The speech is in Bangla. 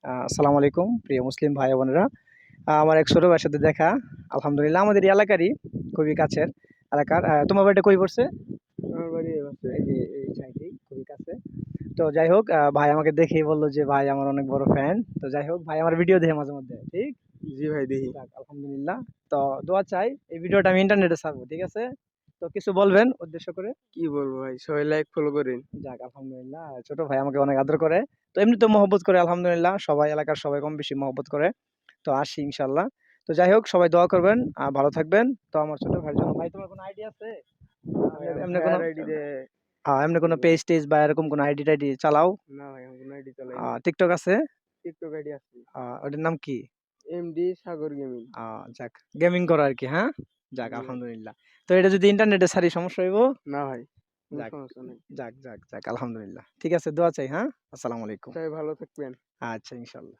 আসসালামু আলাইকুম প্রিয় মুসলিম ভাই বোনেরা। আমার এক ছোট ভাইয়ের সাথে দেখা। আলহামদুলিল্লাহ আমাদের এই এলাকারই, খুবই কাছের এলাকার। তোমার বাড়িটা কই পড়ছে? আমার বাড়ি এই পাশে। এই যে এই সাইডেই, খুবই কাছে। তো যাই হোক, ভাই আমাকে দেখেই বললো যে ভাই আমার অনেক বড় ফ্যান। তো যাই হোক, ভাই আমার ভিডিও দেখে মাঝে মধ্যে, ঠিক। জি ভাই, দেখি। যাক আলহামদুলিল্লাহ। তো দোয়া চাই, এই ভিডিওটা আমি ইন্টারনেটে ছাড়বো, ঠিক আছে? তো কিছু বলবেন উদ্দেশ্য করে? কি বলবো ভাই, সবাই লাইক ফলো করেন। যাক আলহামদুলিল্লাহ, ছোট ভাই আমাকে অনেক আদর করে। তো এমনি তো মহব্বত করে আলহামদুলিল্লাহ, সবাই এলাকার সবাই কম বেশি মহব্বত করে। তো আসি ইনশাল্লাহ। তো যাই হোক, সবাই দোয়া করবেন, ভালো থাকবেন। তো আমার ছোট ভাইয়ের জন্য, ভাই তোমার কোনো আইডিয়া আছে? ভাই এমনি আমি এমনি কোনো ভাইয়ার আইডি দে এমনি কি কোনো বলবো? পেজ টেজ বা এরকম কোনো আইডি টাইডি চালাও? না ভাই, আমি কোনো আইডি চালাই না। টিকটক আছে? টিকটক আইডি আছে। ওটার নাম কি? এমডি সাগর গেমিং। যাক, গেমিং করো আর কি, হ্যাঁ। যাক জি ভাই। আলহামদুলিল্লাহ। তো এটা যদি ইন্টারনেটে ছাড়ি সমস্যা হইব? না ভাই, কোনো যাক, সমস্যা নেই। যাক, যাক, যাক আলহামদুলিল্লাহ। ঠিক আছে, দোয়া চাই, হ্যাঁ। আসসালামু আলাইকুম। সবাই ভালো থাকবেন। আচ্ছা, ইনশাল্লাহ।